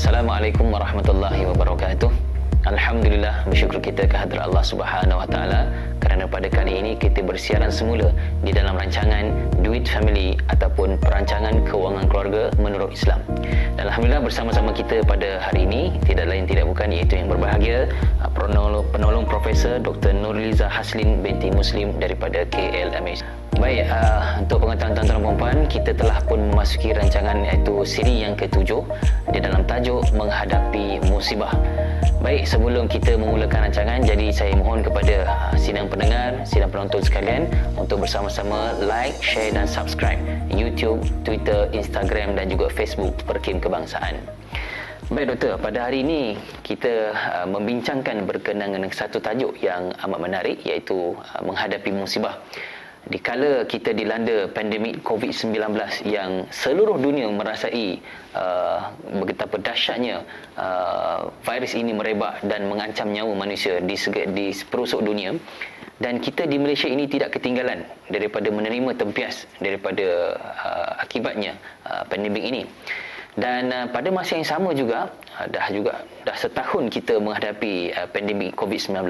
Assalamualaikum warahmatullahi wabarakatuh. Alhamdulillah, bersyukur kita kehadrat Allah Subhanahu Wa Taala kerana pada kali ini kita bersiaran semula di dalam rancangan Duit Family ataupun perancangan kewangan keluarga menurut Islam. Dan Alhamdulillah bersama-sama kita pada hari ini tidak lain tidak bukan iaitu yang berbahagia penolong Profesor Dr. Nurliza Haslin binti Muslim daripada KLMH. Baik, untuk pengetahuan tuan-tuan dan puan-puan, kita telah pun memasuki rancangan iaitu siri yang ke-7 di dalam tajuk Menghadapi Musibah. Baik, sebelum kita memulakan rancangan, jadi saya mohon kepada sidang pendengar, sidang penonton sekalian untuk bersama-sama like, share dan subscribe YouTube, Twitter, Instagram dan juga Facebook Perkim Kebangsaan. Baik doktor, pada hari ini kita membincangkan berkenaan dengan satu tajuk yang amat menarik iaitu menghadapi musibah. Dikala kita dilanda pandemik COVID-19 yang seluruh dunia merasai betapa dahsyatnya virus ini merebak dan mengancam nyawa manusia di seperusuk dunia, dan kita di Malaysia ini tidak ketinggalan daripada menerima tempias daripada akibatnya pandemik ini. Dan pada masa yang sama juga dah setahun kita menghadapi pandemik COVID-19.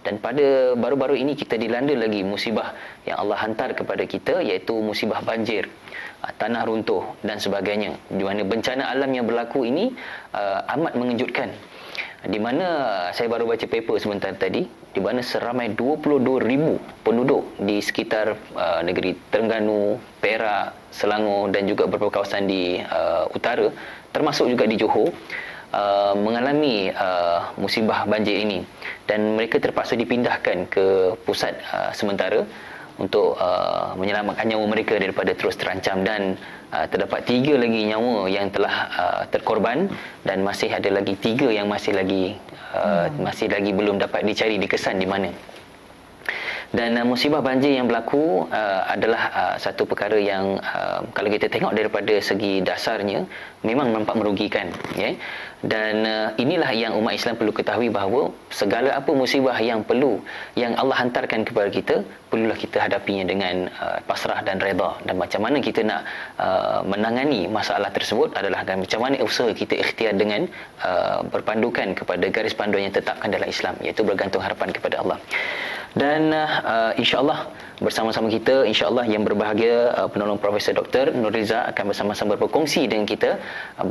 Dan pada baru-baru ini kita dilanda lagi musibah yang Allah hantar kepada kita iaitu musibah banjir, tanah runtuh dan sebagainya. Di mana bencana alam yang berlaku ini amat mengejutkan. Di mana saya baru baca paper sebentar tadi, di mana seramai 22,000 penduduk di sekitar negeri Terengganu, Perak, Selangor dan juga beberapa kawasan di utara, termasuk juga di Johor, mengalami musibah banjir ini, dan mereka terpaksa dipindahkan ke pusat sementara untuk menyelamatkan nyawa mereka daripada terus terancam. Dan terdapat 3 lagi nyawa yang telah terkorban dan masih ada lagi 3 yang masih lagi belum dapat dicari dikesan di mana. Dan musibah banjir yang berlaku adalah satu perkara yang kalau kita tengok daripada segi dasarnya memang nampak merugikan, ya. Dan inilah yang umat Islam perlu ketahui bahawa segala apa musibah yang Allah hantarkan kepada kita, perlulah kita hadapinya dengan pasrah dan redha. Dan macam mana kita nak menangani masalah tersebut adalah macam mana usaha kita ikhtiar dengan berpandukan kepada garis panduan yang ditetapkan dalam Islam, iaitu bergantung harapan kepada Allah. Dan insya-Allah bersama-sama kita, insya-Allah yang berbahagia penolong Profesor Dr. Nurliza akan bersama-sama berkongsi dengan kita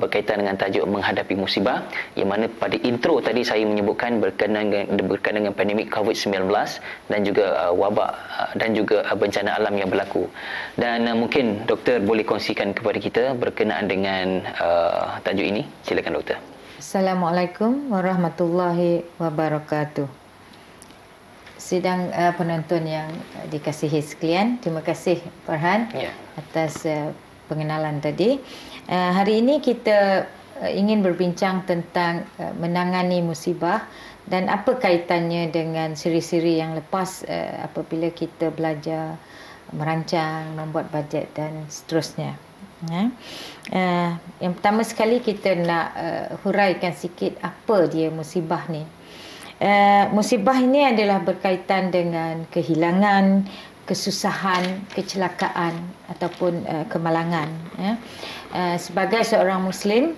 berkaitan dengan tajuk menghadapi musibah, yang mana pada intro tadi saya menyebutkan berkenaan dengan pandemik COVID-19 dan juga wabak dan juga bencana alam yang berlaku. Dan mungkin doktor boleh kongsikan kepada kita berkenaan dengan tajuk ini. Silakan doktor. Assalamualaikum warahmatullahi wabarakatuh. Sidang penonton yang dikasihi sekalian, terima kasih Farhan atas pengenalan tadi. Hari ini kita ingin berbincang tentang menangani musibah dan apa kaitannya dengan siri-siri yang lepas apabila kita belajar merancang, membuat bajet dan seterusnya. Yang pertama sekali kita nak huraikan sikit apa dia musibah ni. Musibah ini adalah berkaitan dengan kehilangan, kesusahan, kecelakaan ataupun kemalangan. Sebagai seorang Muslim,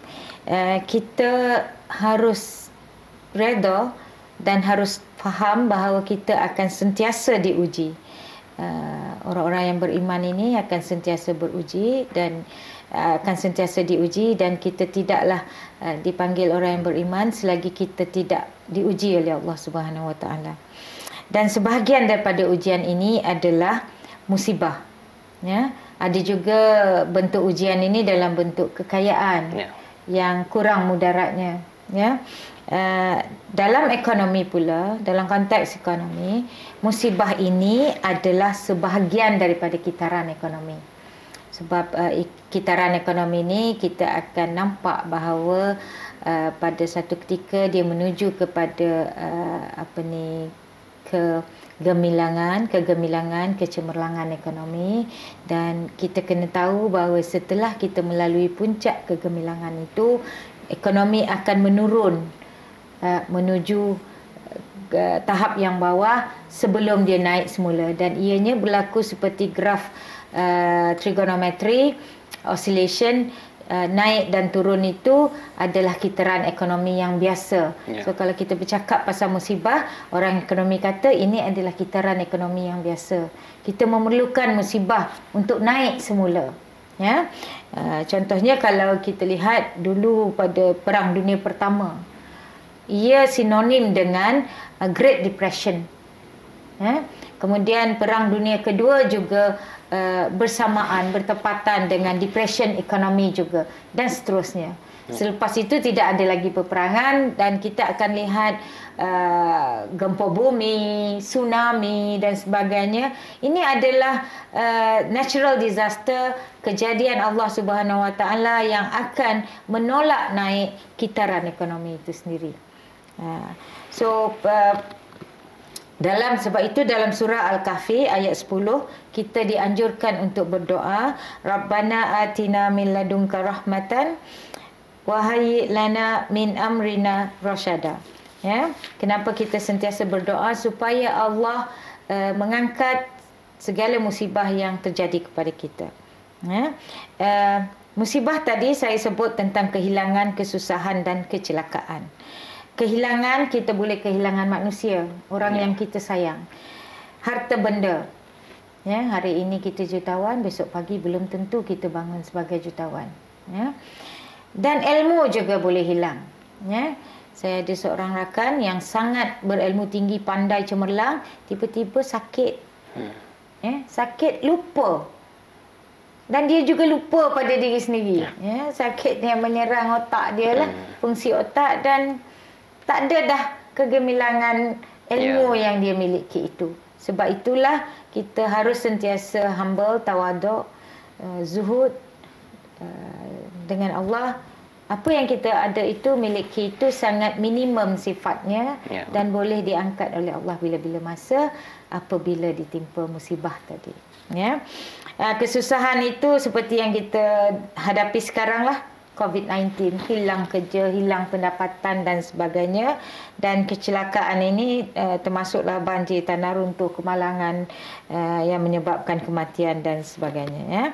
kita harus redha dan harus faham bahawa kita akan sentiasa diuji. Orang-orang yang beriman ini akan sentiasa beruji dan akan sentiasa diuji, dan kita tidaklah dipanggil orang yang beriman selagi kita tidak diuji oleh Allah Subhanahu Wa Taala. Dan sebahagian daripada ujian ini adalah musibah. Ya, ada juga bentuk ujian ini dalam bentuk kekayaan yang kurang mudaratnya. Ya, dalam ekonomi pula, dalam konteks ekonomi, musibah ini adalah sebahagian daripada kitaran ekonomi. Sebab kitaran ekonomi ini kita akan nampak bahawa pada satu ketika dia menuju kepada kegemilangan, kecemerlangan ekonomi, dan kita kena tahu bahawa setelah kita melalui puncak kegemilangan itu, ekonomi akan menurun menuju tahap yang bawah sebelum dia naik semula, dan ianya berlaku seperti graf trigonometri oscillation naik dan turun itu adalah kitaran ekonomi yang biasa. So kalau kita bercakap pasal musibah, orang ekonomi kata ini adalah kitaran ekonomi yang biasa. Kita memerlukan musibah untuk naik semula. Ya, contohnya kalau kita lihat dulu pada Perang Dunia Pertama, ia sinonim dengan Great Depression. Ya, kemudian Perang Dunia Kedua juga bersamaan, bertepatan dengan depression ekonomi juga, dan seterusnya. Selepas itu tidak ada lagi peperangan dan kita akan lihat gempa bumi, tsunami dan sebagainya. Ini adalah natural disaster, kejadian Allah Subhanahu Wa Taala yang akan menolak naik kitaran ekonomi itu sendiri. Sebab itu dalam surah Al-Kahfi ayat 10 kita dianjurkan untuk berdoa, Rabbana atina min ladunka rahmatan wa hayyi lana min amrina rasyada. Ya, kenapa kita sentiasa berdoa? Supaya Allah mengangkat segala musibah yang terjadi kepada kita. Ya, musibah tadi saya sebut tentang kehilangan, kesusahan dan kecelakaan. Kehilangan, kita boleh kehilangan manusia, orang yang kita sayang. Harta benda. Ya, hari ini kita jutawan, besok pagi belum tentu kita bangun sebagai jutawan. Ya. Dan ilmu juga boleh hilang. Ya. Saya ada seorang rakan yang sangat berilmu tinggi, pandai, cemerlang, tiba-tiba sakit. Ya, sakit, lupa. Dan dia juga lupa pada diri sendiri. Ya, sakit yang menyerang otak dia lah, fungsi otak, dan tak ada dah kegemilangan ilmu yang dia miliki itu. Sebab itulah kita harus sentiasa humble, tawaduk, zuhud dengan Allah. Apa yang kita ada itu, miliki itu sangat minimum sifatnya dan boleh diangkat oleh Allah bila-bila masa apabila ditimpa musibah tadi. Ya. Kesusahan itu seperti yang kita hadapi sekarang lah. COVID-19, hilang kerja, hilang pendapatan dan sebagainya. Dan kecelakaan ini termasuklah banjir, tanah runtuh, kemalangan yang menyebabkan kematian dan sebagainya. Ya.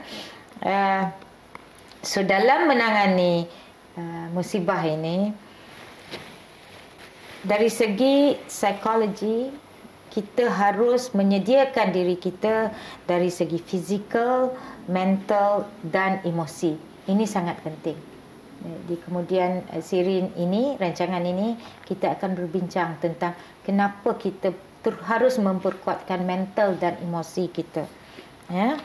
So dalam menangani musibah ini, dari segi psikologi, kita harus menyediakan diri kita dari segi fizikal, mental dan emosi. Ini sangat penting. Di kemudian siri ini, rancangan ini, kita akan berbincang tentang kenapa kita harus memperkuatkan mental dan emosi kita. Ya.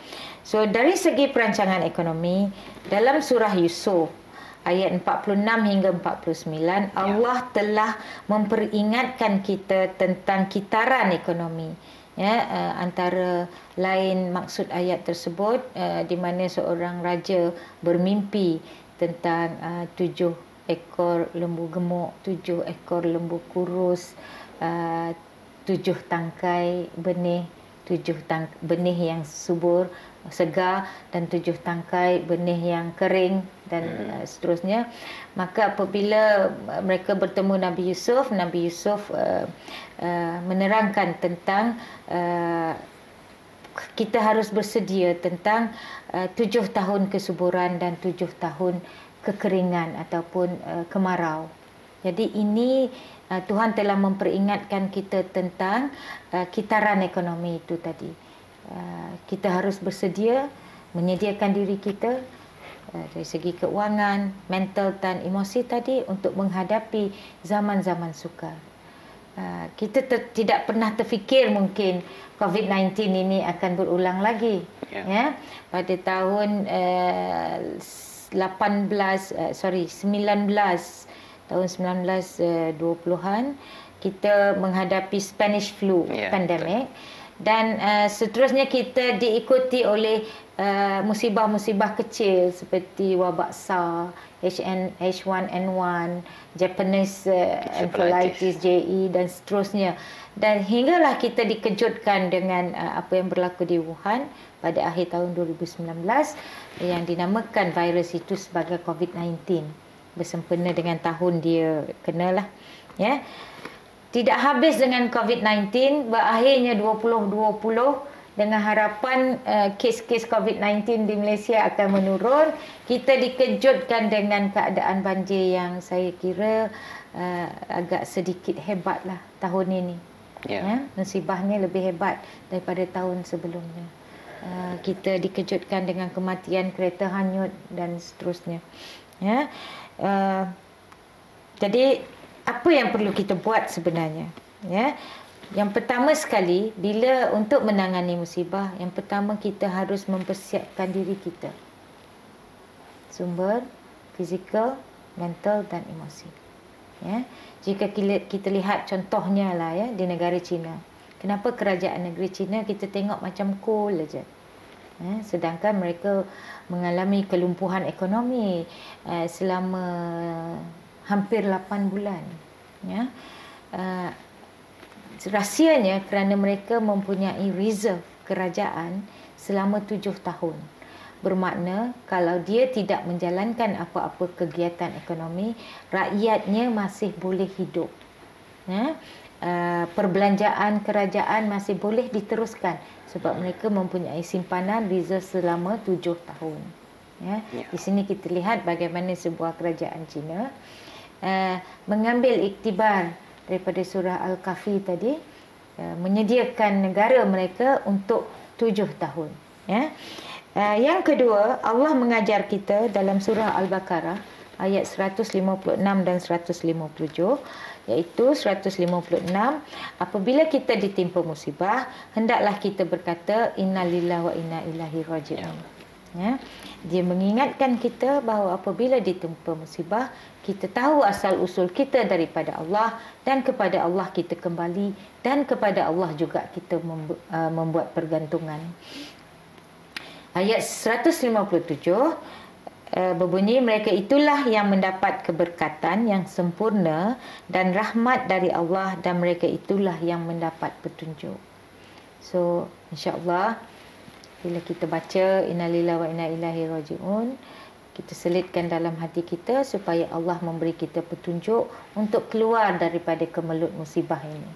So dari segi perancangan ekonomi, dalam surah Yusuf ayat 46 hingga 49, Allah telah memperingatkan kita tentang kitaran ekonomi. Ya, antara lain maksud ayat tersebut di mana seorang raja bermimpi tentang 7 ekor lembu gemuk, 7 ekor lembu kurus, 7 tangkai benih, 7 benih yang subur, segar, dan 7 tangkai benih yang kering dan seterusnya. Maka apabila mereka bertemu Nabi Yusuf menerangkan tentang kita harus bersedia tentang 7 tahun kesuburan dan 7 tahun kekeringan ataupun kemarau. Jadi ini Tuhan telah memperingatkan kita tentang kitaran ekonomi itu tadi. Kita harus bersedia menyediakan diri kita dari segi keuangan, mental dan emosi tadi untuk menghadapi zaman-zaman sukar. Kita tidak pernah terfikir mungkin COVID-19 ini akan berulang lagi. Ya. Pada tahun 1920-an kita menghadapi Spanish flu pandemic. Dan seterusnya kita diikuti oleh musibah-musibah kecil seperti wabak SARS, H1N1, Japanese encephalitis, JE dan seterusnya. Dan hinggalah kita dikejutkan dengan apa yang berlaku di Wuhan pada akhir tahun 2019 yang dinamakan virus itu sebagai COVID-19. Bersempena dengan tahun dia kenalah. Ya. Tidak habis dengan COVID-19, berakhirnya 2020 dengan harapan kes-kes COVID-19 di Malaysia akan menurun. Kita dikejutkan dengan keadaan banjir yang saya kira agak sedikit hebatlah tahun ini. Musibahnya lebih hebat daripada tahun sebelumnya. Kita dikejutkan dengan kematian, kereta hanyut dan seterusnya. Jadi apa yang perlu kita buat sebenarnya? Yang pertama sekali, bila untuk menangani musibah, yang pertama kita harus mempersiapkan diri kita. Sumber, fizikal, mental dan emosi. Jika kita lihat contohnya lah di negara China. Kenapa kerajaan negeri China kita tengok macam cool aja. Sedangkan mereka mengalami kelumpuhan ekonomi selama hampir 8 bulan. Rahsianya kerana mereka mempunyai reserve kerajaan selama 7 tahun. Bermakna kalau dia tidak menjalankan apa-apa kegiatan ekonomi, rakyatnya masih boleh hidup. Perbelanjaan kerajaan masih boleh diteruskan sebab mereka mempunyai simpanan reserve selama 7 tahun. Di sini kita lihat bagaimana sebuah kerajaan Cina mengambil iktibar daripada surah Al-Kahfi tadi, menyediakan negara mereka untuk 7 tahun. Yang kedua, Allah mengajar kita dalam surah Al-Baqarah ayat 156 dan 157, iaitu 156, apabila kita ditimpa musibah, hendaklah kita berkata innalillahi wa inna ilaihi raji'un. Dia mengingatkan kita bahawa apabila ditimpa musibah, kita tahu asal usul kita daripada Allah, dan kepada Allah kita kembali, dan kepada Allah juga kita membuat pergantungan. Ayat 157 berbunyi, mereka itulah yang mendapat keberkatan yang sempurna dan rahmat dari Allah, dan mereka itulah yang mendapat petunjuk. So, insya-Allah bila kita baca innalillahi wa inna ilaihi raji'un, kita selitkan dalam hati kita supaya Allah memberi kita petunjuk untuk keluar daripada kemelut musibah ini.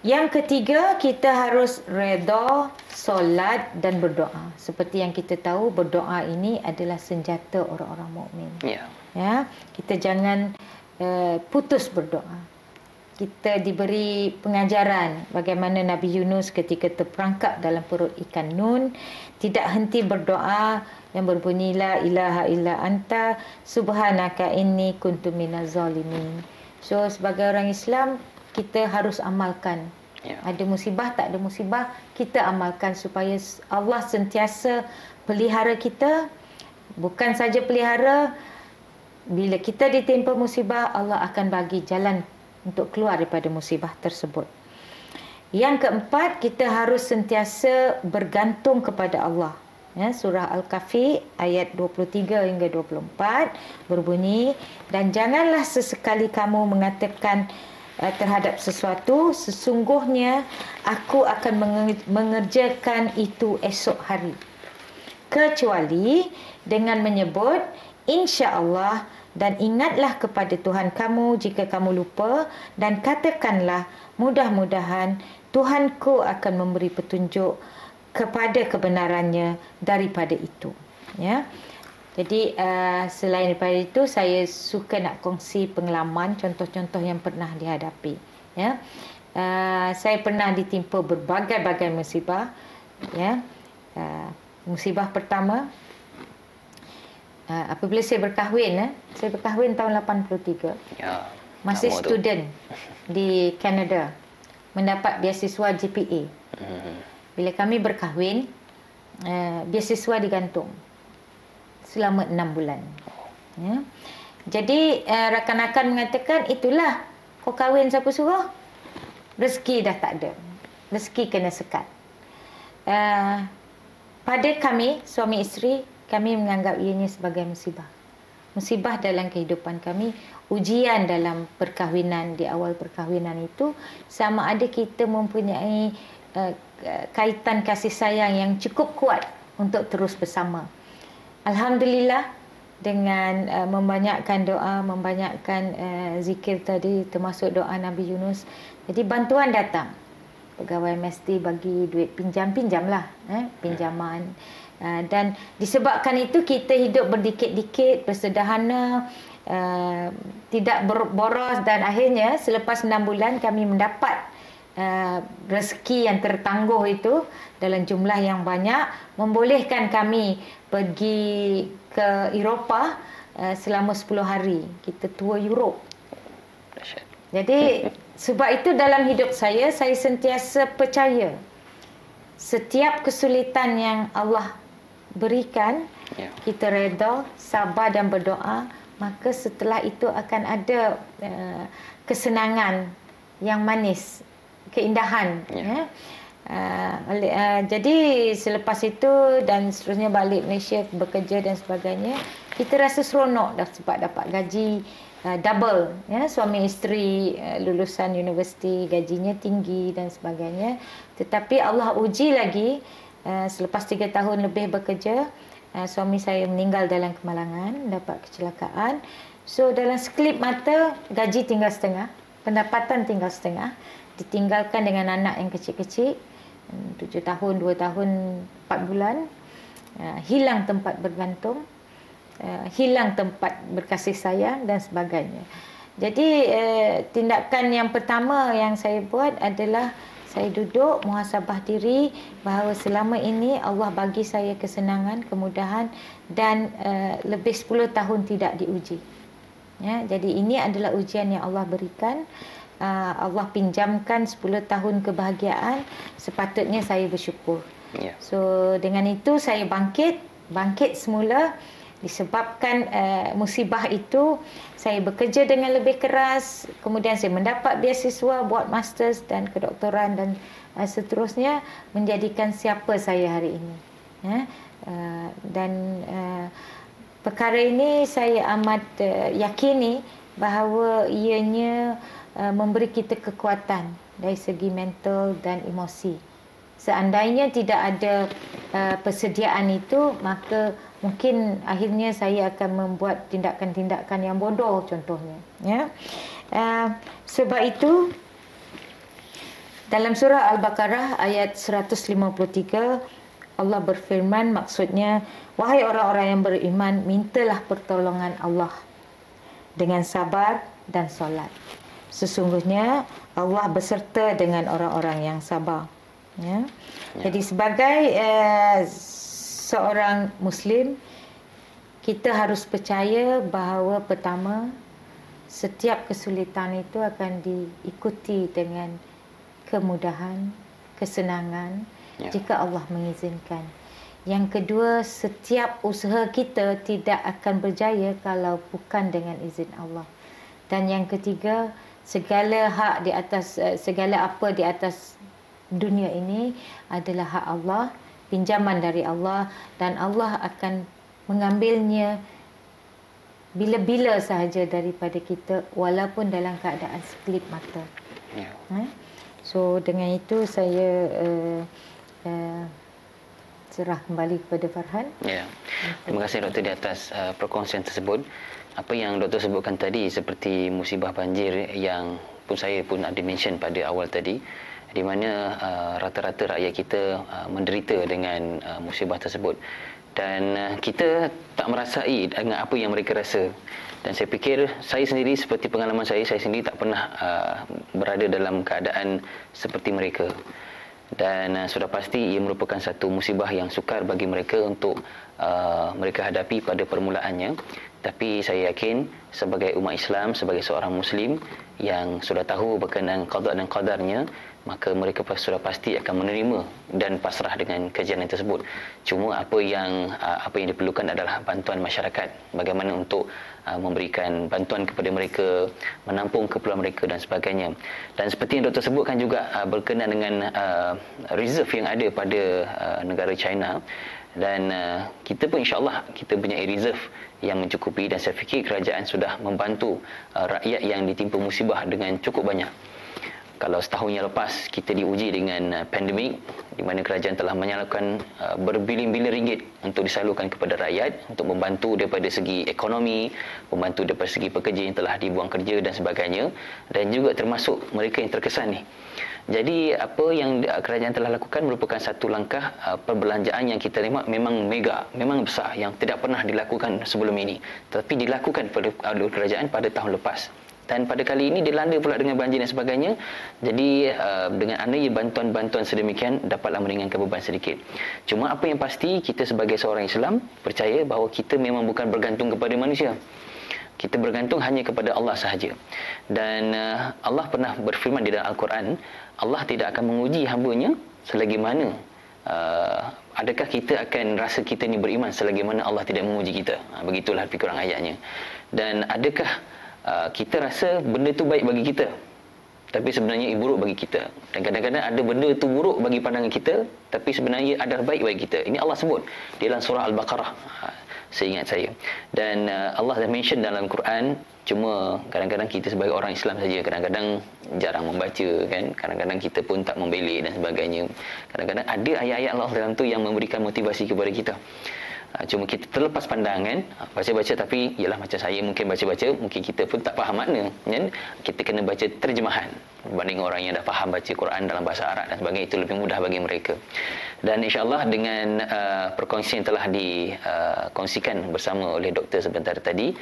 Yang ketiga, kita harus redha, solat dan berdoa. Seperti yang kita tahu, berdoa ini adalah senjata orang-orang mukmin. Kita jangan putus berdoa. Kita diberi pengajaran bagaimana Nabi Yunus ketika terperangkap dalam perut ikan Nun tidak henti berdoa yang berbunyi la ilaha illa anta subhanaka inni kuntu minaz zalimin. So sebagai orang Islam, kita harus amalkan. Ada musibah, tak ada musibah, kita amalkan supaya Allah sentiasa pelihara kita. Bukan saja pelihara, bila kita ditimpa musibah, Allah akan bagi jalan untuk keluar daripada musibah tersebut. Yang keempat, kita harus sentiasa bergantung kepada Allah. Surah Al-Kahfi ayat 23 hingga 24 berbunyi, dan janganlah sesekali kamu mengatakan terhadap sesuatu, sesungguhnya aku akan mengerjakan itu esok hari, kecuali dengan menyebut insya-Allah, dan ingatlah kepada Tuhan kamu jika kamu lupa, dan katakanlah mudah-mudahan Tuhanku akan memberi petunjuk kepada kebenarannya daripada itu. Jadi selain daripada itu, saya suka nak kongsi pengalaman, contoh-contoh yang pernah dihadapi. Saya pernah ditimpa berbagai-bagai musibah. Musibah pertama, apabila saya berkahwin tahun 83. Masih student di Canada, mendapat beasiswa GPA. Bila kami berkahwin, beasiswa digantung selama 6 bulan. Jadi rakan-rakan mengatakan, itulah kau kahwin siapa suruh, rezeki dah tak ada, rezeki kena sekat. Pada kami, suami isteri, kami menganggap ianya sebagai musibah. Musibah dalam kehidupan kami, ujian dalam perkahwinan, di awal perkahwinan itu, sama ada kita mempunyai kaitan kasih sayang yang cukup kuat untuk terus bersama. Alhamdulillah, dengan membanyakkan doa, membanyakkan zikir tadi, termasuk doa Nabi Yunus. Jadi bantuan datang. Pegawai mesti bagi duit pinjam lah, pinjaman. Dan disebabkan itu kita hidup berdikit-dikit, bersederhana, tidak boros, dan akhirnya selepas 6 bulan kami mendapat rezeki yang tertangguh itu dalam jumlah yang banyak, membolehkan kami pergi ke Eropah selama 10 hari. Kita tour Europe. Jadi sebab itu dalam hidup saya sentiasa percaya setiap kesulitan yang Allah berikan, kita reda, sabar dan berdoa, maka setelah itu akan ada kesenangan yang manis, keindahan. Jadi selepas itu dan seterusnya balik Malaysia bekerja dan sebagainya, kita rasa seronok dah sebab dapat gaji double, suami isteri lulusan universiti, gajinya tinggi dan sebagainya. Tetapi Allah uji lagi, selepas 3 tahun lebih bekerja, suami saya meninggal dalam kemalangan, dapat kecelakaan. So dalam sekelip mata gaji tinggal setengah, pendapatan tinggal setengah, ditinggalkan dengan anak yang kecil-kecil, 7 tahun, 2 tahun, 4 bulan, hilang tempat bergantung, hilang tempat berkasih sayang dan sebagainya. Jadi tindakan yang pertama yang saya buat adalah saya duduk muhasabah diri bahawa selama ini Allah bagi saya kesenangan, kemudahan dan lebih 10 tahun tidak diuji. Jadi ini adalah ujian yang Allah berikan. Allah pinjamkan 10 tahun kebahagiaan, sepatutnya saya bersyukur. So dengan itu saya bangkit semula. Disebabkan musibah itu, saya bekerja dengan lebih keras, kemudian saya mendapat beasiswa buat masters dan kedoktoran dan seterusnya, menjadikan siapa saya hari ini. Dan perkara ini saya amat yakini bahawa ianya memberi kita kekuatan dari segi mental dan emosi. Seandainya tidak ada persediaan itu, maka mungkin akhirnya saya akan membuat tindakan-tindakan yang bodoh contohnya. Sebab itu dalam surah Al-Baqarah ayat 153 Allah berfirman, maksudnya, wahai orang-orang yang beriman, mintalah pertolongan Allah dengan sabar dan solat. Sesungguhnya Allah beserta dengan orang-orang yang sabar. Jadi sebagai seorang Muslim, kita harus percaya bahawa pertama, setiap kesulitan itu akan diikuti dengan kemudahan, kesenangan, jika Allah mengizinkan. Yang kedua, setiap usaha kita tidak akan berjaya kalau bukan dengan izin Allah. Dan yang ketiga, segala hak di atas, segala apa di atas dunia ini adalah hak Allah, pinjaman dari Allah, dan Allah akan mengambilnya bila-bila sahaja daripada kita, walaupun dalam keadaan sekelip mata. So dengan itu saya serah kembali kepada Farhan. Terima kasih Doktor di atas perkongsian tersebut. Apa yang Doktor sebutkan tadi seperti musibah banjir yang pun saya pun ada mention pada awal tadi, di mana rata-rata rakyat kita menderita dengan musibah tersebut, dan kita tak merasai dengan apa yang mereka rasa. Dan saya fikir saya sendiri, seperti pengalaman saya sendiri tak pernah berada dalam keadaan seperti mereka. Dan sudah pasti ia merupakan satu musibah yang sukar bagi mereka untuk mereka hadapi pada permulaannya. Tapi saya yakin sebagai umat Islam, sebagai seorang Muslim yang sudah tahu berkenaan qada dan qadarnya, maka mereka sudah pasti akan menerima dan pasrah dengan kejadian tersebut. Cuma apa yang diperlukan adalah bantuan masyarakat. Bagaimana untuk memberikan bantuan kepada mereka, menampung keperluan mereka dan sebagainya. Dan seperti yang Doktor sebutkan juga berkenaan dengan reserve yang ada pada negara China. Dan kita pun insyaAllah kita punya reserve yang mencukupi, dan saya fikir kerajaan sudah membantu rakyat yang ditimpa musibah dengan cukup banyak. Kalau setahun yang lepas kita diuji dengan pandemik, di mana kerajaan telah menyalurkan berbilion-bilion ringgit untuk disalurkan kepada rakyat untuk membantu daripada segi ekonomi, membantu daripada segi pekerja yang telah dibuang kerja dan sebagainya, dan juga termasuk mereka yang terkesan ni. Jadi apa yang kerajaan telah lakukan merupakan satu langkah perbelanjaan yang kita terima memang mega, memang besar, yang tidak pernah dilakukan sebelum ini, tetapi dilakukan oleh kerajaan pada tahun lepas. Dan pada kali ini dilanda pula dengan banjir dan sebagainya. Jadi dengan adanya bantuan-bantuan sedemikian dapatlah meringankan beban sedikit. Cuma apa yang pasti, kita sebagai seorang Islam percaya bahawa kita memang bukan bergantung kepada manusia. Kita bergantung hanya kepada Allah sahaja. Dan Allah pernah berfirman di dalam Al-Quran, Allah tidak akan menguji hamba-Nya selagi mana adakah kita akan rasa kita ni beriman selagi mana Allah tidak menguji kita. Begitulah lebih kurang ayatnya. Dan adakah kita rasa benda tu baik bagi kita, tapi sebenarnya ia buruk bagi kita. Dan kadang-kadang ada benda tu buruk bagi pandangan kita, tapi sebenarnya adalah baik bagi kita. Ini Allah sebut di dalam surah Al-Baqarah, seingat saya. Dan Allah dah mention dalam Quran, cuma kadang-kadang kita sebagai orang Islam saja kadang-kadang jarang membaca kan, kadang-kadang kita pun tak membelik dan sebagainya. Kadang-kadang ada ayat-ayat Allah dalam tu yang memberikan motivasi kepada kita. Cuma kita terlepas pandangan, baca-baca, tapi ialah macam saya mungkin baca-baca, mungkin kita pun tak faham makna kan? Kita kena baca terjemahan berbanding orang yang dah faham baca Quran dalam bahasa Arab dan sebagainya, itu lebih mudah bagi mereka. Dan insya-Allah dengan perkongsian telah dikongsikan bersama oleh doktor sebentar tadi,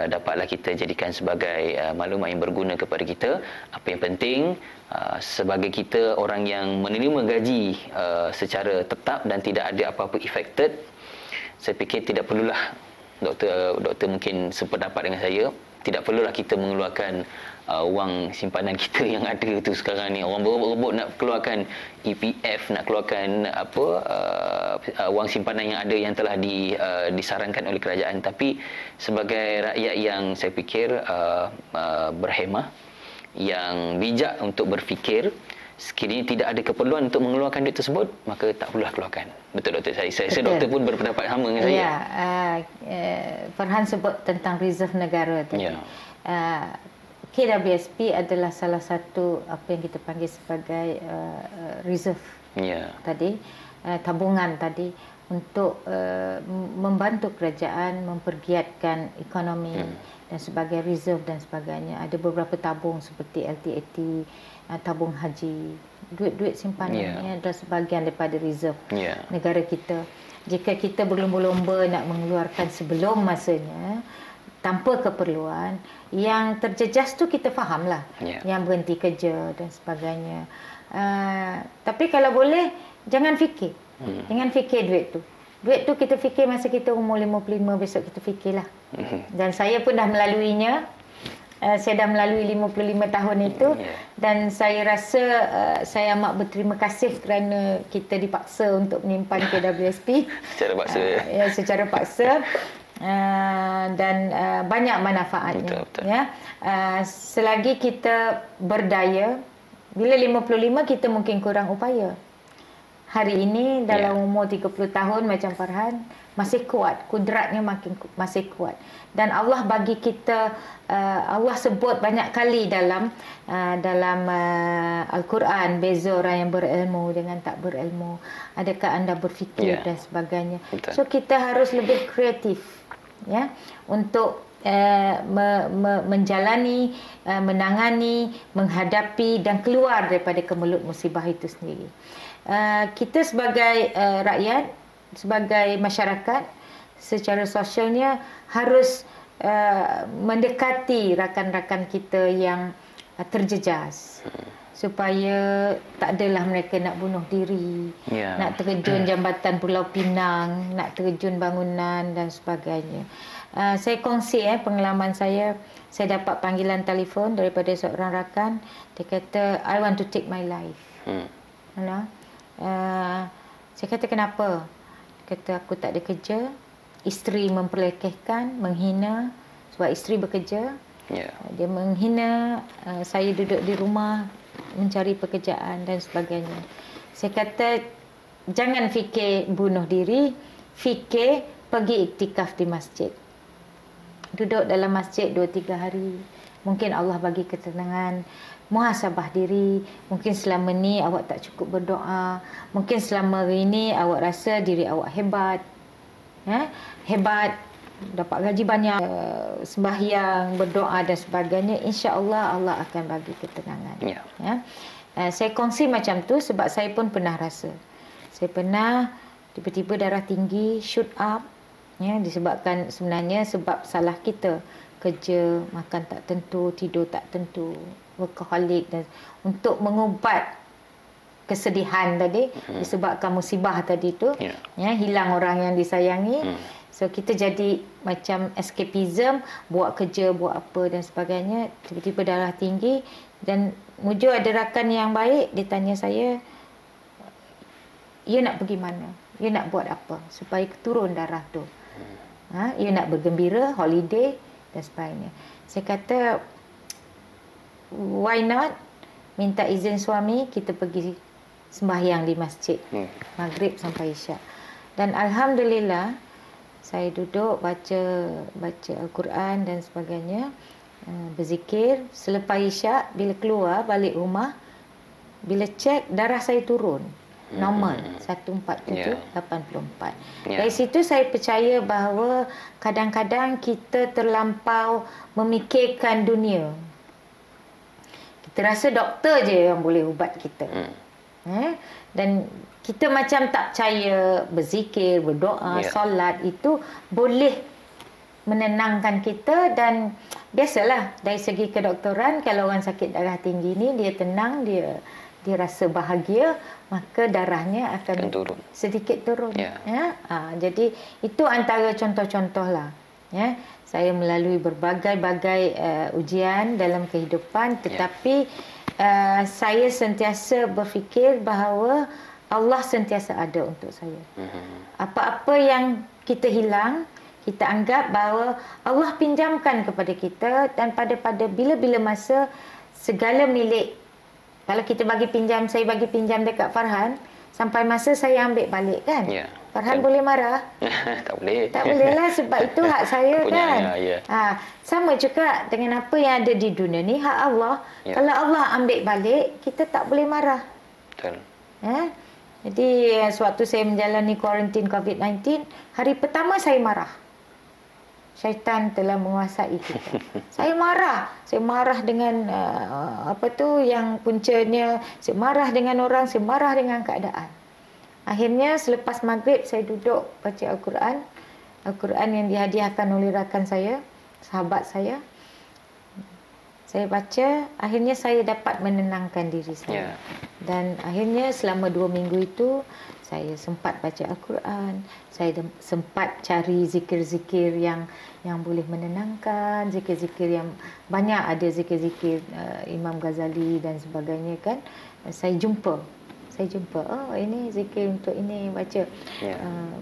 dapatlah kita jadikan sebagai maklumat yang berguna kepada kita. Apa yang penting, sebagai kita orang yang menerima gaji secara tetap dan tidak ada apa-apa affected, saya fikir tidak perlulah, doktor mungkin sependapat dengan saya, tidak perlulah kita mengeluarkan wang simpanan kita yang ada tu sekarang ni. Orang berebut-rebut nak keluarkan EPF, nak keluarkan wang simpanan yang ada yang telah disarankan oleh kerajaan. Tapi sebagai rakyat yang saya fikir berhemah, yang bijak untuk berfikir, sekiranya tidak ada keperluan untuk mengeluarkan duit tersebut, maka tak perlulah keluarkan. Betul doktor? Saya doktor pun berpendapat sama dengan saya. Ya, Farhan sebut tentang reserve negara tadi. Ya. KWSP adalah salah satu apa yang kita panggil sebagai reserve tadi, tabungan tadi, untuk membantu kerajaan mempergiatkan ekonomi dan sebagai reserve dan sebagainya. Ada beberapa tabung seperti LTAT, tabung haji, duit-duit simpanan ini adalah sebahagian daripada reserve negara kita. Jika kita berlomba-lomba nak mengeluarkan sebelum masanya, tanpa keperluan, yang terjejas tu kita fahamlah, yang berhenti kerja dan sebagainya. Tapi kalau boleh, jangan fikir. Jangan fikir duit tu. Duit tu kita fikir masa kita umur 55, besok kita fikirlah. Dan saya pun dah melaluinya. Saya dah melalui 55 tahun itu, dan saya rasa saya amat berterima kasih kerana kita dipaksa untuk menyimpan KWSP secara paksa. Secara paksa. Dan banyak manfaatnya. Betul. Ya, selagi kita berdaya, bila 55 kita mungkin kurang upaya. Hari ini dalam umur 30 tahun macam Farhan, masih kuat, kudratnya masih kuat. Dan Allah bagi kita, Allah sebut banyak kali dalam Al-Quran, beza orang yang berilmu dengan tak berilmu. Adakah anda berfikir dan sebagainya. Betul. So kita harus lebih kreatif, ya, untuk menjalani, menangani, menghadapi dan keluar daripada kemelut musibah itu sendiri. Kita sebagai rakyat, sebagai masyarakat, secara sosialnya harus mendekati rakan-rakan kita yang terjejas, supaya tak adalah mereka nak bunuh diri, nak terjun jambatan Pulau Pinang, nak terjun bangunan dan sebagainya. Saya kongsi pengalaman saya dapat panggilan telefon daripada seorang rakan. Dia kata, I want to take my life. Saya kata, kenapa? Dia kata, aku tak ada kerja, isteri memperlekehkan, menghina, sebab isteri bekerja. Dia menghina, saya duduk di rumah mencari pekerjaan dan sebagainya. Saya kata, jangan fikir bunuh diri, fikir pergi iktikaf di masjid. Duduk dalam masjid 2-3 hari, Mungkin Allah bagi ketenangan, muhasabah diri. Mungkin selama ni awak tak cukup berdoa. Mungkin selama ini awak rasa diri awak hebat. Hebat, dapat gaji banyak, sembahyang, berdoa dan sebagainya. InsyaAllah Allah akan bagi ketenangan. Saya kongsi macam tu sebab saya pun pernah rasa. Saya pernah tiba-tiba darah tinggi, shoot up. Disebabkan sebenarnya sebab salah kita. Kerja, makan tak tentu, tidur tak tentu, workaholic, dan untuk mengubat kesedihan tadi disebabkan musibah tadi tu, hilang orang yang disayangi. So kita jadi macam escapism, buat kerja, buat apa dan sebagainya. Tiba-tiba darah tinggi, dan mujur ada rakan yang baik, dia tanya saya, you nak pergi mana? You nak buat apa supaya turun darah tu? You nak bergembira, holiday dan sebagainya. Saya kata, why not? Minta izin suami, kita pergi sembahyang di masjid. Maghrib sampai Isyak. Dan Alhamdulillah, saya duduk baca Al-Quran dan sebagainya, berzikir. Selepas Isyak, bila keluar balik rumah, bila cek, darah saya turun. Normal 147/84. Dari situ saya percaya bahawa kadang-kadang kita terlampau memikirkan dunia. Kita rasa doktor je yang boleh ubat kita. Dan kita macam tak percaya berzikir, berdoa, solat itu boleh menenangkan kita. Dan biasalah dari segi kedoktoran, kalau orang sakit darah tinggi ni, dia tenang, dia rasa bahagia, maka darahnya akan sedikit turun. Jadi itu antara contoh-contoh lah. Saya melalui berbagai-bagai ujian dalam kehidupan, tetapi saya sentiasa berfikir bahawa Allah sentiasa ada untuk saya. Apa-apa yang kita hilang, kita anggap bahawa Allah pinjamkan kepada kita, dan pada bila-bila masa segala milik, kalau kita bagi pinjam, saya bagi pinjam dekat Farhan, sampai masa saya ambil balik kan? Farhan boleh marah? Tak boleh. Tak boleh lah, sebab itu hak saya kan? Sama juga dengan apa yang ada di dunia ni, hak Allah. Kalau Allah ambil balik, kita tak boleh marah. Betul. Jadi sewaktu saya menjalani kuarantin COVID-19, hari pertama saya marah. Syaitan telah menguasai kita. Saya marah dengan yang puncanya, saya marah dengan orang, saya marah dengan keadaan. Akhirnya selepas maghrib saya duduk baca Al-Quran. Al-Quran yang dihadiahkan oleh rakan saya, sahabat saya. Saya baca, akhirnya saya dapat menenangkan diri saya. Dan akhirnya selama 2 minggu itu, saya sempat baca Al-Quran, saya sempat cari zikir-zikir yang boleh menenangkan, zikir-zikir yang banyak, ada zikir-zikir Imam Ghazali dan sebagainya kan. Saya jumpa, oh ini zikir untuk ini, baca.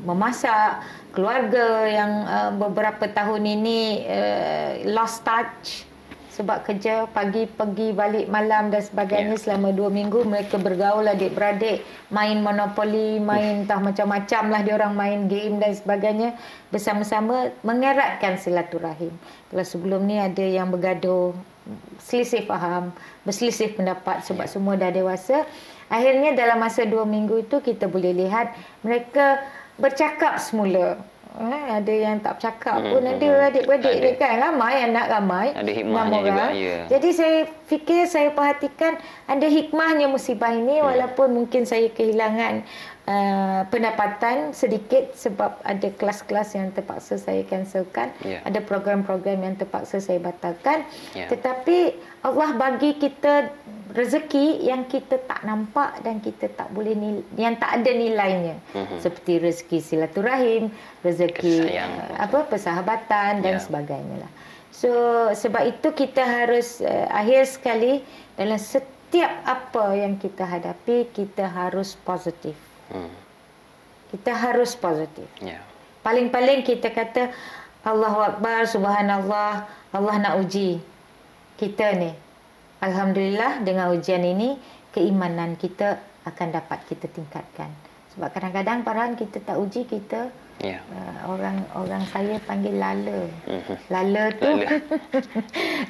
Memasak, keluarga yang beberapa tahun ini lost touch sebab kerja, pagi pergi balik malam dan sebagainya. Selama 2 minggu mereka bergaul adik-beradik, main monopoli, main entah macam-macam lah, diorang main game dan sebagainya bersama-sama, mengeratkan silaturahim. Kalau sebelum ni ada yang bergaduh, selisih faham, berselisih pendapat sebab semua dah dewasa. Akhirnya dalam masa 2 minggu itu kita boleh lihat mereka bercakap semula. Ada yang tak bercakap pun, ada adik-beradik dia kan, ramai anak, ramai, ada hikmahnya juga. Jadi saya fikir, saya perhatikan ada hikmahnya musibah ini. Walaupun mungkin saya kehilangan pendapatan sedikit sebab ada kelas-kelas yang terpaksa saya cancelkan, ada program-program yang terpaksa saya batalkan, tetapi Allah bagi kita rezeki yang kita tak nampak dan kita tak boleh yang tak ada nilainya, seperti rezeki silaturahim, rezeki persahabatan dan sebagainya lah. So sebab itu kita harus akhir sekali, dalam setiap apa yang kita hadapi, kita harus positif. Kita harus positif. Paling-paling kita kata Allahu Akbar, Subhanallah, Allah nak uji kita ni. Alhamdulillah dengan ujian ini, keimanan kita akan dapat kita tingkatkan. Sebab kadang-kadang Farhan kita tak uji, kita orang saya panggil lala. Lala tu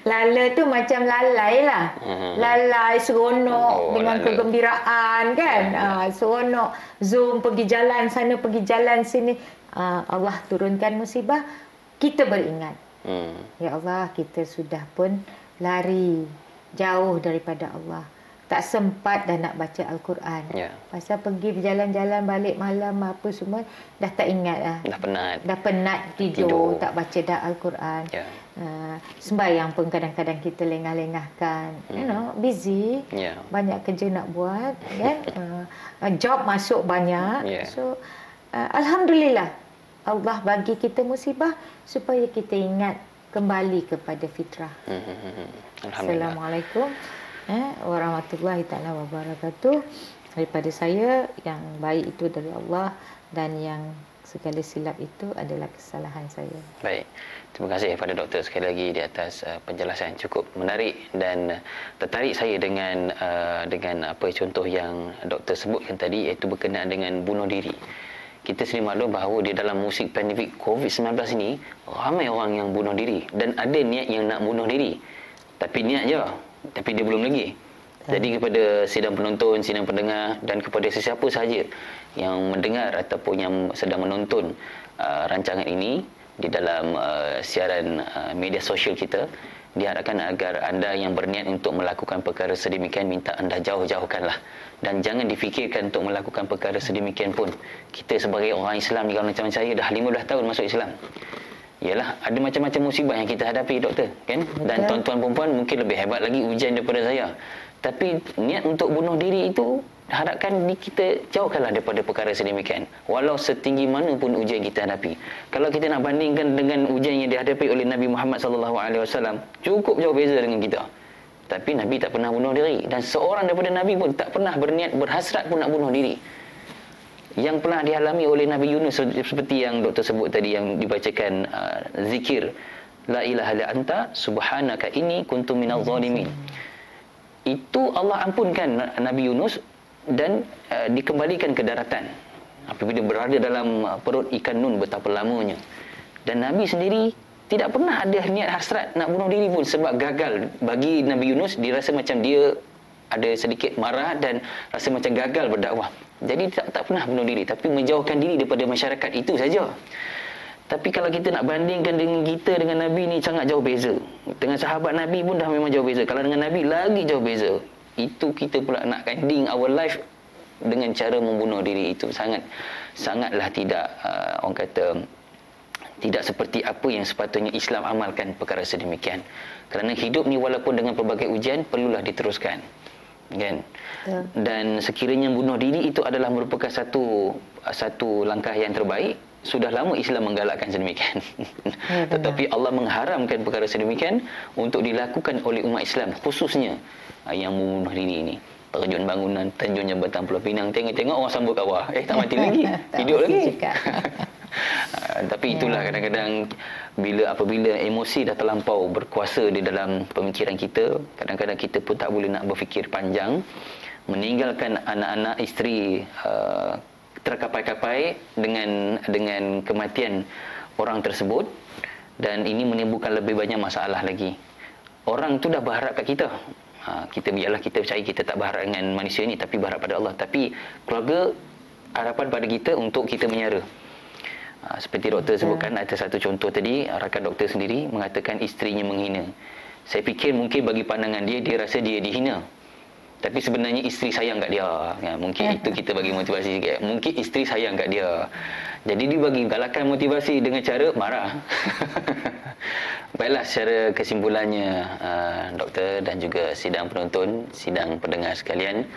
lala tu macam lalai lah. Lalai seronok dengan kegembiraan kan. Seronok zoom pergi jalan sana, pergi jalan sini. Allah turunkan musibah, kita beringat. Ya Allah, kita sudah pun lari jauh daripada Allah. Tak sempat dah nak baca Al-Quran. Pasal pergi berjalan-jalan balik malam apa semua, dah tak ingat dah. Dah penat tidur. Tak baca dah Al-Quran. Sembahyang pun kadang-kadang kita lengah-lengahkan. You know, busy. Banyak kerja nak buat. Kan? Job masuk banyak. So, Alhamdulillah, Allah bagi kita musibah supaya kita ingat kembali kepada fitrah. Assalamualaikum warahmatullahi taala wabarakatuh. Daripada saya, yang baik itu dari Allah dan yang segala silap itu adalah kesalahan saya. Baik. Terima kasih kepada doktor sekali lagi di atas penjelasan cukup menarik, dan tertarik saya dengan apa contoh yang doktor sebutkan tadi, iaitu berkenaan dengan bunuh diri. Kita sendiri maklum bahawa di dalam musim pandemik COVID-19 ini, ramai orang yang bunuh diri, dan ada niat yang nak bunuh diri. Tapi niat je, tapi dia belum lagi. Jadi kepada sidang penonton, sidang pendengar, dan kepada sesiapa sahaja yang mendengar ataupun yang sedang menonton rancangan ini di dalam siaran media sosial kita, diharapkan agar anda yang berniat untuk melakukan perkara sedemikian, minta anda jauh-jauhkanlah, dan jangan difikirkan untuk melakukan perkara sedemikian pun. Kita sebagai orang Islam, kalau macam saya dah 15 tahun masuk Islam, yalah, ada macam-macam musibah yang kita hadapi, doktor, kan? Dan tuan-tuan perempuan mungkin lebih hebat lagi ujian daripada saya. Tapi niat untuk bunuh diri itu, harapkan kita jauhkanlah daripada perkara sedemikian, walau setinggi mana pun ujian kita hadapi. Kalau kita nak bandingkan dengan ujian yang dihadapi oleh Nabi Muhammad SAW, cukup jauh beza dengan kita. Tapi Nabi tak pernah bunuh diri, dan seorang daripada Nabi pun tak pernah berniat, berhasrat pun nak bunuh diri. Yang pernah dialami oleh Nabi Yunus, seperti yang doktor sebut tadi, yang dibacakan zikir la ilaha illa anta subhanaka inni kuntu minadh zalimin, itu Allah ampunkan Nabi Yunus dan dikembalikan ke daratan apabila berada dalam perut ikan nun betapa lamanya. Dan Nabi sendiri tidak pernah ada niat hasrat nak bunuh diri pun, sebab gagal. Bagi Nabi Yunus, dia rasa macam dia ada sedikit marah dan rasa macam gagal berdakwah. Jadi tak pernah bunuh diri, tapi menjauhkan diri daripada masyarakat, itu saja. Tapi kalau kita nak bandingkan dengan kita dengan Nabi ni, sangat jauh beza. Dengan sahabat Nabi pun dah memang jauh beza. Kalau dengan Nabi lagi jauh beza. Itu kita pula nak ending our life dengan cara membunuh diri, itu sangatlah tidak orang kata tidak seperti apa yang sepatutnya Islam amalkan perkara sedemikian. Kerana hidup ni walaupun dengan pelbagai ujian perlulah diteruskan, kan? Dan sekiranya bunuh diri itu adalah merupakan satu langkah yang terbaik, sudah lama Islam menggalakkan sedemikian. Tetapi Allah mengharamkan perkara sedemikian untuk dilakukan oleh umat Islam, khususnya yang membunuh diri ini. Terjun bangunan, terjun jambatan Pulau Pinang, tengok orang sambut kat bawah, tak mati lagi, hidup lagi. Tapi itulah kadang-kadang apabila emosi dah terlampau berkuasa di dalam pemikiran kita, kadang-kadang kita pun tak boleh nak berfikir panjang, meninggalkan anak-anak, isteri terkapai-kapai dengan kematian orang tersebut, dan ini menimbulkan lebih banyak masalah lagi. Orang tu dah berharap kat kita. Kita percaya kita tak berharap dengan manusia ni, tapi berharap pada Allah. Tapi keluarga harapan pada kita untuk kita menyara. Seperti doktor sebutkan, ada satu contoh tadi, rakan doktor sendiri mengatakan isterinya menghina. Saya fikir mungkin bagi pandangan dia rasa dia dihina, tapi sebenarnya isteri sayang kat dia. Mungkin itu kita bagi motivasi sikit. Mungkin isteri sayang kat dia, jadi dia bagi galakan motivasi dengan cara marah. Baiklah, secara kesimpulannya, doktor dan juga sidang penonton, sidang pendengar sekalian,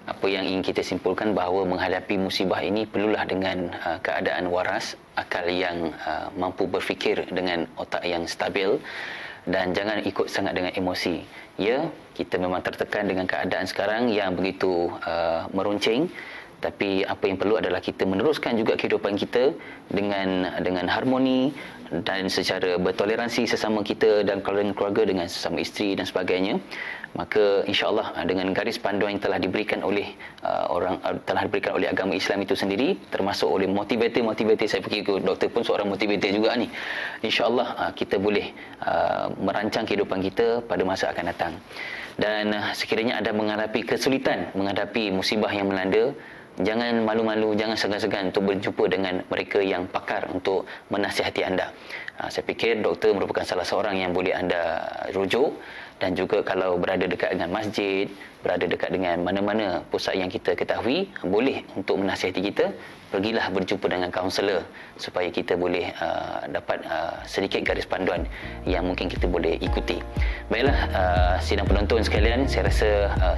apa yang ingin kita simpulkan bahawa menghadapi musibah ini perlulah dengan keadaan waras, akal yang mampu berfikir dengan otak yang stabil, dan jangan ikut sangat dengan emosi. Ya, kita memang tertekan dengan keadaan sekarang yang begitu meruncing, Tapi apa yang perlu adalah kita meneruskan juga kehidupan kita dengan harmoni dan secara bertoleransi sesama kita dan keluarga dengan sesama isteri dan sebagainya. Maka insya-Allah dengan garis panduan yang telah diberikan oleh oleh agama Islam itu sendiri, termasuk oleh motivator, saya fikir doktor pun seorang motivator juga ni. Insya-Allah kita boleh merancang kehidupan kita pada masa akan datang. Dan sekiranya ada menghadapi kesulitan, menghadapi musibah yang melanda, jangan malu-malu, jangan segan-segan untuk berjumpa dengan mereka yang pakar untuk menasihati anda. Saya fikir doktor merupakan salah seorang yang boleh anda rujuk. Dan juga kalau berada dekat dengan masjid, berada dekat dengan mana-mana pusat yang kita ketahui boleh untuk menasihati kita, pergilah berjumpa dengan kaunselor supaya kita boleh dapat sedikit garis panduan yang mungkin kita boleh ikuti. Baiklah, sidang penonton sekalian, saya rasa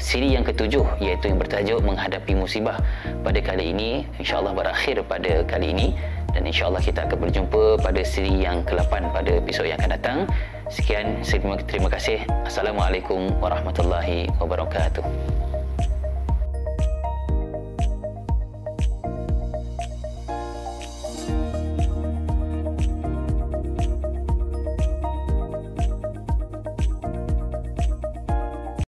siri yang ketujuh, iaitu yang bertajuk menghadapi musibah, pada kali ini insya-Allah berakhir pada kali ini, dan insya-Allah kita akan berjumpa pada siri yang ke-8 pada episod yang akan datang. Sekian, terima kasih. Assalamualaikum warahmatullahi wabarakatuh.